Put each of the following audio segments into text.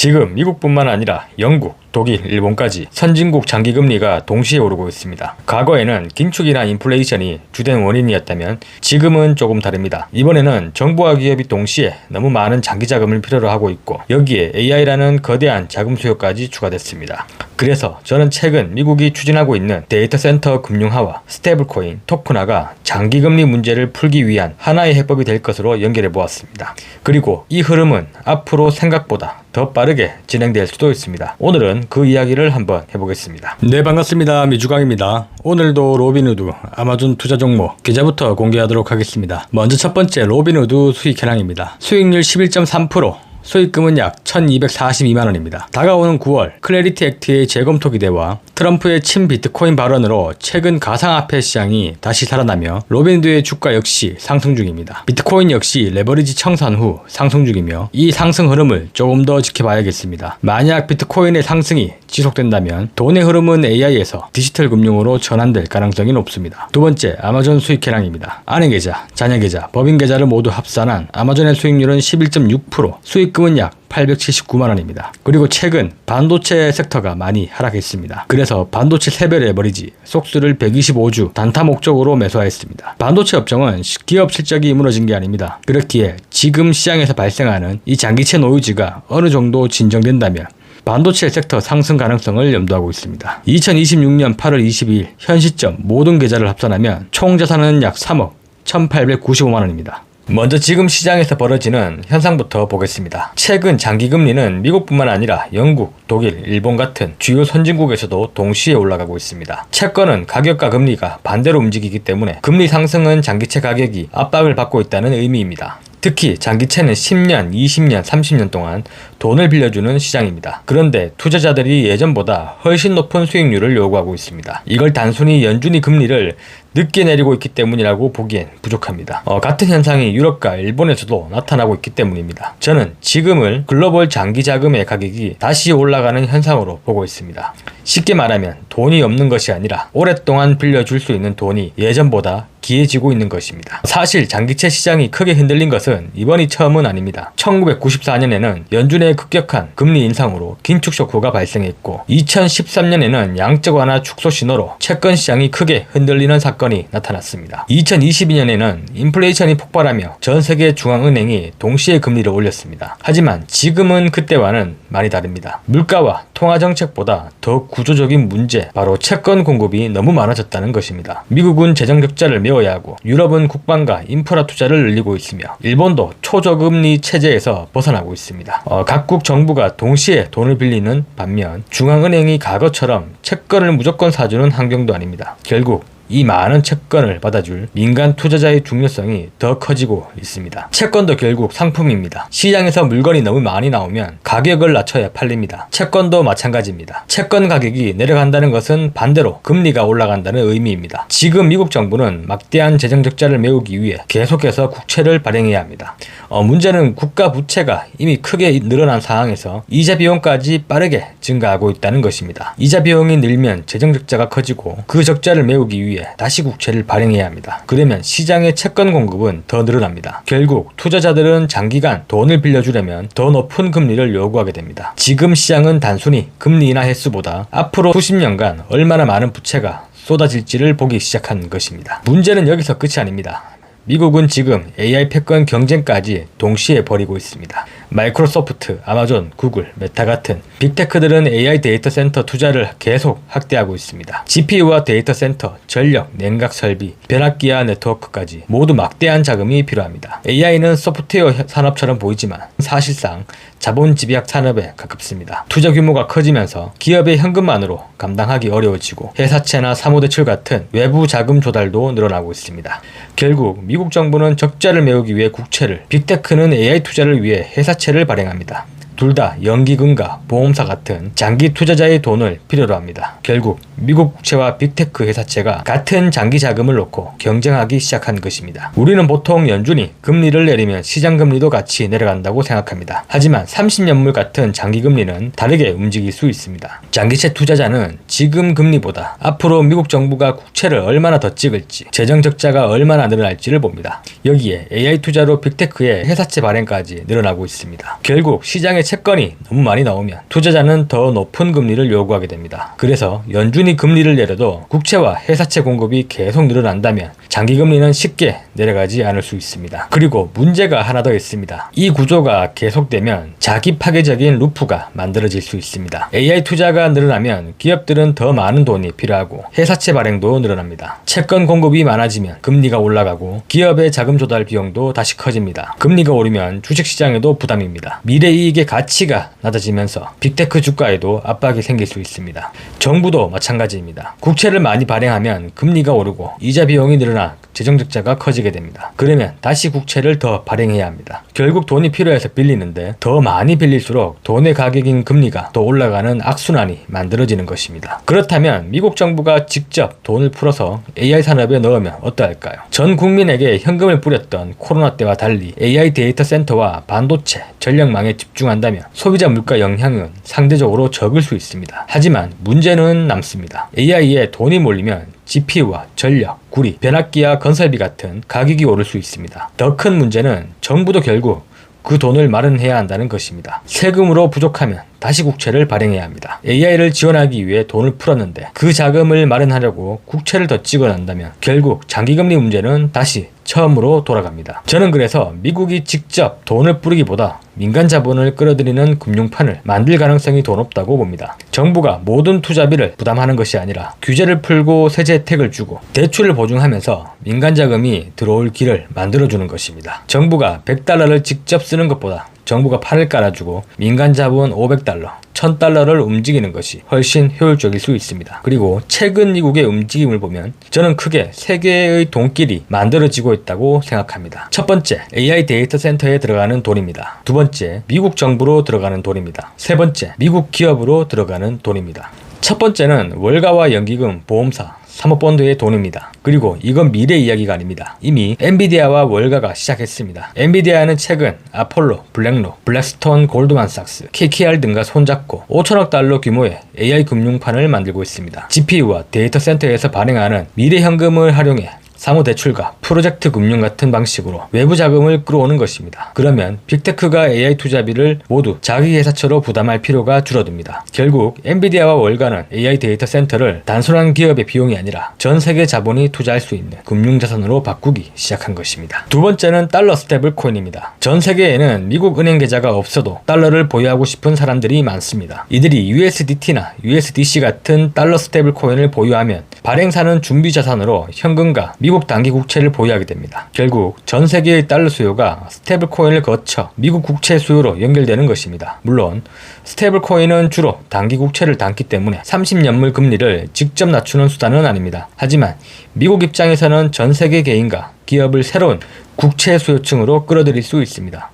지금 미국뿐만 아니라 영국, 독일, 일본까지 선진국 장기금리가 동시에 오르고 있습니다. 과거에는 긴축이나 인플레이션이 주된 원인이었다면 지금은 조금 다릅니다. 이번에는 정부와 기업이 동시에 너무 많은 장기자금을 필요로 하고 있고 여기에 AI라는 거대한 자금 수요까지 추가됐습니다. 그래서 저는 최근 미국이 추진하고 있는 데이터 센터 금융화와 스테이블코인, 토큰화가 장기금리 문제를 풀기 위한 하나의 해법이 될 것으로 연결해 보았습니다. 그리고 이 흐름은 앞으로 생각보다 더 빠르게 진행될 수도 있습니다. 오늘은 그 이야기를 한번 해보겠습니다. 네, 반갑습니다. 미주광입니다. 오늘도 로빈후드 아마존 투자 종목 계좌부터 공개하도록 하겠습니다. 먼저 첫 번째 로빈후드 수익 현황입니다. 수익률 11.3%, 수익금은 약 1242만원입니다. 다가오는 9월 클래리티 액트의 재검토 기대와 트럼프의 친 비트코인 발언으로 최근 가상화폐 시장이 다시 살아나며 로빈후드의 주가 역시 상승 중입니다. 비트코인 역시 레버리지 청산 후 상승 중이며 이 상승 흐름을 조금 더 지켜봐야겠습니다. 만약 비트코인의 상승이 지속된다면 돈의 흐름은 AI에서 디지털 금융으로 전환될 가능성이 높습니다. 두 번째, 아마존 수익 현황입니다. 아내 계좌, 자녀 계좌, 법인 계좌를 모두 합산한 아마존의 수익률은 11.6%, 수익금은 약 879만원입니다. 그리고 최근 반도체 섹터가 많이 하락했습니다. 그래서 반도체 세배 레버리지 속수를 125주 단타 목적으로 매수하였습니다. 반도체 업종은 기업 실적이 무너진 게 아닙니다. 그렇기에 지금 시장에서 발생하는 이 장기채 노이즈가 어느 정도 진정된다면 반도체 섹터 상승 가능성을 염두하고 있습니다. 2026년 8월 22일 현 시점 모든 계좌를 합산하면 총 자산은 약 3억 1895만원입니다. 먼저 지금 시장에서 벌어지는 현상부터 보겠습니다. 최근 장기금리는 미국뿐만 아니라 영국, 독일, 일본 같은 주요 선진국에서도 동시에 올라가고 있습니다. 채권은 가격과 금리가 반대로 움직이기 때문에 금리 상승은 장기채 가격이 압박을 받고 있다는 의미입니다. 특히 장기채는 10년, 20년, 30년 동안 돈을 빌려주는 시장입니다. 그런데 투자자들이 예전보다 훨씬 높은 수익률을 요구하고 있습니다. 이걸 단순히 연준이 금리를 늦게 내리고 있기 때문이라고 보기엔 부족합니다. 같은 현상이 유럽과 일본에서도 나타나고 있기 때문입니다. 저는 지금을 글로벌 장기 자금의 가격이 다시 올라가는 현상으로 보고 있습니다. 쉽게 말하면 돈이 없는 것이 아니라 오랫동안 빌려줄 수 있는 돈이 예전보다 기해지고 있는 것입니다. 사실 장기채 시장이 크게 흔들린 것은 이번이 처음은 아닙니다. 1994년에는 연준의 급격한 금리 인상으로 긴축 쇼크가 발생했고 2013년에는 양적 완화 축소 신호로 채권 시장이 크게 흔들리는 사건이 나타났습니다. 2022년에는 인플레이션이 폭발하며 전 세계 중앙은행이 동시에 금리를 올렸습니다. 하지만 지금은 그때와는 많이 다릅니다. 물가와 통화정책보다 더 구조적인 문제, 바로 채권 공급이 너무 많아졌다는 것입니다. 미국은 재정 적자를 메워야 하고 유럽은 국방과 인프라 투자를 늘리고 있으며 일본도 초저금리 체제에서 벗어나고 있습니다. 각국 정부가 동시에 돈을 빌리는 반면 중앙은행이 과거처럼 채권을 무조건 사주는 환경도 아닙니다. 결국 이 많은 채권을 받아줄 민간 투자자의 중요성이 더 커지고 있습니다. 채권도 결국 상품입니다. 시장에서 물건이 너무 많이 나오면 가격을 낮춰야 팔립니다. 채권도 마찬가지입니다. 채권 가격이 내려간다는 것은 반대로 금리가 올라간다는 의미입니다. 지금 미국 정부는 막대한 재정 적자를 메우기 위해 계속해서 국채를 발행해야 합니다. 문제는 국가 부채가 이미 크게 늘어난 상황에서 이자 비용까지 빠르게 증가하고 있다는 것입니다. 이자 비용이 늘면 재정 적자가 커지고 그 적자를 메우기 위해 다시 국채를 발행해야 합니다. 그러면 시장의 채권 공급은 더 늘어납니다. 결국 투자자들은 장기간 돈을 빌려주려면 더 높은 금리를 요구하게 됩니다. 지금 시장은 단순히 금리 인하 횟수보다 앞으로 수십 년간 얼마나 많은 부채가 쏟아질지를 보기 시작한 것입니다. 문제는 여기서 끝이 아닙니다. 미국은 지금 AI 패권 경쟁까지 동시에 벌이고 있습니다. 마이크로소프트, 아마존, 구글, 메타 같은 빅테크들은 AI 데이터 센터 투자를 계속 확대하고 있습니다. GPU와 데이터 센터, 전력, 냉각 설비, 변압기와 네트워크까지 모두 막대한 자금이 필요합니다. AI는 소프트웨어 산업처럼 보이지만 사실상 자본 집약 산업에 가깝습니다. 투자 규모가 커지면서 기업의 현금만으로 감당하기 어려워지고 회사채나 사모대출 같은 외부 자금 조달도 늘어나고 있습니다. 결국 미국 정부는 적자를 메우기 위해 국채를, 빅테크는 AI 투자를 위해 회사채를 발행합니다. 둘 다 연기금과 보험사 같은 장기 투자자의 돈을 필요로 합니다. 결국 미국 국채와 빅테크 회사채가 같은 장기 자금을 놓고 경쟁하기 시작한 것입니다. 우리는 보통 연준이 금리를 내리면 시장 금리도 같이 내려간다고 생각합니다. 하지만 30년물 같은 장기 금리는 다르게 움직일 수 있습니다. 장기채 투자자는 지금 금리보다 앞으로 미국 정부가 국채를 얼마나 더 찍을지, 재정 적자가 얼마나 늘어날지를 봅니다. 여기에 AI 투자로 빅테크의 회사채 발행까지 늘어나고 있습니다. 결국 시장의 채권이 너무 많이 나오면 투자자는 더 높은 금리를 요구하게 됩니다. 그래서 연준이 금리를 내려도 국채와 회사채 공급이 계속 늘어난다면 장기금리는 쉽게 내려가지 않을 수 있습니다. 그리고 문제가 하나 더 있습니다. 이 구조가 계속되면 자기 파괴적인 루프가 만들어질 수 있습니다. AI 투자가 늘어나면 기업들은 더 많은 돈이 필요하고 회사채 발행도 늘어납니다. 채권 공급이 많아지면 금리가 올라가고 기업의 자금 조달 비용도 다시 커집니다. 금리가 오르면 주식시장에도 부담입니다. 미래이익의 가치가 낮아지면서 빅테크 주가에도 압박이 생길 수 있습니다. 정부도 마찬가지입니다. 국채를 많이 발행하면 금리가 오르고 이자 비용이 늘어나 재정 적자가 커지게 됩니다. 그러면 다시 국채를 더 발행해야 합니다. 결국 돈이 필요해서 빌리는데 더 많이 빌릴수록 돈의 가격인 금리가 더 올라가는 악순환이 만들어지는 것입니다. 그렇다면 미국 정부가 직접 돈을 풀어서 AI 산업에 넣으면 어떠할까요? 전 국민에게 현금을 뿌렸던 코로나 때와 달리 AI 데이터 센터와 반도체, 전력망에 집중한다면 소비자 물가 영향은 상대적으로 적을 수 있습니다. 하지만 문제는 남습니다. AI에 돈이 몰리면 GPU와 전력, 구리, 변압기와 건설비 같은 가격이 오를 수 있습니다. 더 큰 문제는 정부도 결국 그 돈을 마련해야 한다는 것입니다. 세금으로 부족하면 다시 국채를 발행해야 합니다. AI를 지원하기 위해 돈을 풀었는데 그 자금을 마련하려고 국채를 더 찍어낸다면 결국 장기금리 문제는 다시 처음으로 돌아갑니다. 저는 그래서 미국이 직접 돈을 뿌리기보다 민간 자본을 끌어들이는 금융판을 만들 가능성이 더 높다고 봅니다. 정부가 모든 투자비를 부담하는 것이 아니라 규제를 풀고 세제 혜택을 주고 대출을 보증하면서 민간 자금이 들어올 길을 만들어주는 것입니다. 정부가 $100를 직접 쓰는 것보다 정부가 판을 깔아주고 민간 자본 $500, $1000를 움직이는 것이 훨씬 효율적일 수 있습니다. 그리고 최근 미국의 움직임을 보면 저는 크게 세 개의 돈길이 만들어지고 있다고 생각합니다. 첫 번째, AI 데이터 센터에 들어가는 돈입니다. 두 번째, 미국 정부로 들어가는 돈입니다. 세 번째, 미국 기업으로 들어가는 돈입니다. 첫 번째는 월가와 연기금, 보험사, 사모펀드의 돈입니다. 그리고 이건 미래 이야기가 아닙니다. 이미 엔비디아와 월가가 시작했습니다. 엔비디아는 최근 아폴로, 블랙록, 블랙스톤, 골드만삭스, KKR 등과 손잡고 $5천억 규모의 AI 금융판을 만들고 있습니다. GPU와 데이터 센터에서 발행하는 미래 현금을 활용해 사모대출과 프로젝트 금융 같은 방식으로 외부 자금을 끌어오는 것입니다. 그러면 빅테크가 AI 투자비를 모두 자기 회사처로 부담할 필요가 줄어듭니다. 결국 엔비디아와 월가는 AI 데이터 센터를 단순한 기업의 비용이 아니라 전 세계 자본이 투자할 수 있는 금융자산으로 바꾸기 시작한 것입니다. 두 번째는 달러 스테이블 코인입니다. 전 세계에는 미국 은행 계좌가 없어도 달러를 보유하고 싶은 사람들이 많습니다. 이들이 USDT나 USDC 같은 달러 스테이블 코인을 보유하면 발행사는 준비 자산으로 현금과 미국 단기 국채를 보유하게 됩니다. 결국 전 세계의 달러 수요가 스테이블 코인을 거쳐 미국 국채 수요로 연결되는 것입니다. 물론 스테이블 코인은 주로 단기 국채를 담기 때문에 30년물 금리를 직접 낮추는 수단은 아닙니다. 하지만 미국 입장에서는 전 세계 개인과 기업을 새로운 국채 수요층으로 끌어들일 수 있습니다.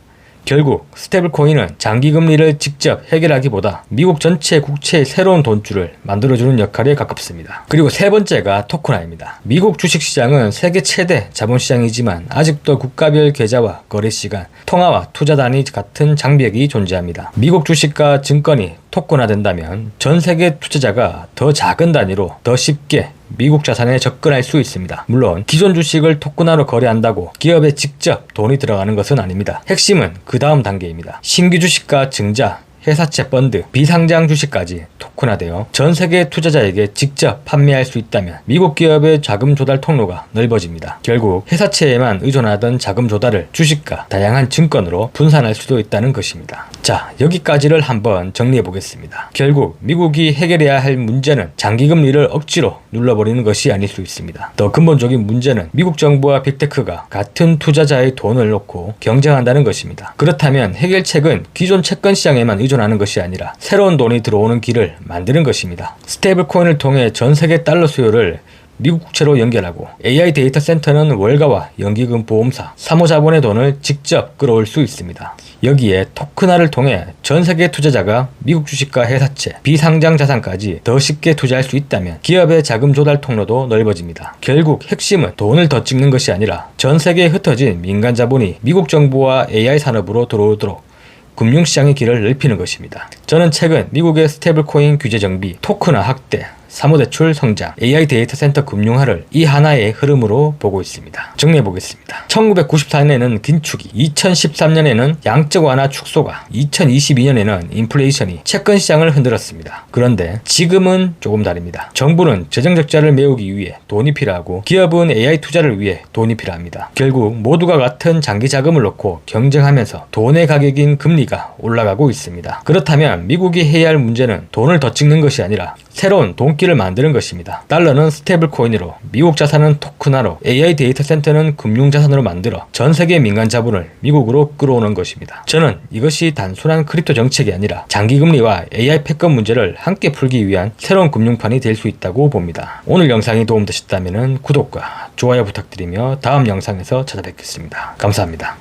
결국 스테이블 코인은 장기 금리를 직접 해결하기보다 미국 전체 국채의 새로운 돈줄을 만들어주는 역할에 가깝습니다. 그리고 세 번째가 토큰화입니다. 미국 주식시장은 세계 최대 자본시장이지만 아직도 국가별 계좌와 거래시간, 통화와 투자 단위 같은 장벽이 존재합니다. 미국 주식과 증권이 토큰화된다면 전 세계 투자자가 더 작은 단위로 더 쉽게 미국 자산에 접근할 수 있습니다. 물론 기존 주식을 토큰화로 거래한다고 기업에 직접 돈이 들어가는 것은 아닙니다. 핵심은 그 다음 단계입니다. 신규 주식과 증자, 회사채 펀드, 비상장 주식까지 토큰화되어 전 세계 투자자에게 직접 판매할 수 있다면 미국 기업의 자금 조달 통로가 넓어집니다. 결국 회사채에만 의존하던 자금 조달을 주식과 다양한 증권으로 분산할 수도 있다는 것입니다. 자, 여기까지를 한번 정리해 보겠습니다. 결국 미국이 해결해야 할 문제는 장기금리를 억지로 눌러버리는 것이 아닐 수 있습니다. 더 근본적인 문제는 미국 정부와 빅테크가 같은 투자자의 돈을 놓고 경쟁한다는 것입니다. 그렇다면 해결책은 기존 채권 시장에만 의존하는 것이 아니라 새로운 돈이 들어오는 길을 만드는 것입니다. 스테이블 코인을 통해 전 세계 달러 수요를 미국 국채로 연결하고 AI 데이터 센터는 월가와 연기금 보험사, 사모자본의 돈을 직접 끌어올 수 있습니다. 여기에 토큰화를 통해 전 세계 투자자가 미국 주식과 회사채, 비상장 자산까지 더 쉽게 투자할 수 있다면 기업의 자금 조달 통로도 넓어집니다. 결국 핵심은 돈을 더 찍는 것이 아니라 전 세계에 흩어진 민간 자본이 미국 정부와 AI 산업으로 들어오도록 금융시장의 길을 넓히는 것입니다. 저는 최근 미국의 스테이블코인 규제 정비, 토큰화 확대, 사무대출 성장, AI 데이터 센터 금융화를 이 하나의 흐름으로 보고 있습니다. 정리해 보겠습니다. 1994년에는 긴축이, 2013년에는 양적 완화 축소가, 2022년에는 인플레이션이 채권 시장을 흔들었습니다. 그런데 지금은 조금 다릅니다. 정부는 재정 적자를 메우기 위해 돈이 필요하고 기업은 AI 투자를 위해 돈이 필요합니다. 결국 모두가 같은 장기 자금을 놓고 경쟁하면서 돈의 가격인 금리가 올라가고 있습니다. 그렇다면 미국이 해야 할 문제는 돈을 더 찍는 것이 아니라 새로운 돈길을 만드는 것입니다. 달러는 스테이블 코인으로, 미국 자산은 토큰화로, AI 데이터 센터는 금융 자산으로 만들어 전 세계 민간 자본을 미국으로 끌어오는 것입니다. 저는 이것이 단순한 크립토 정책이 아니라 장기 금리와 AI 패권 문제를 함께 풀기 위한 새로운 금융판이 될 수 있다고 봅니다. 오늘 영상이 도움되셨다면 구독과 좋아요 부탁드리며 다음 영상에서 찾아뵙겠습니다. 감사합니다.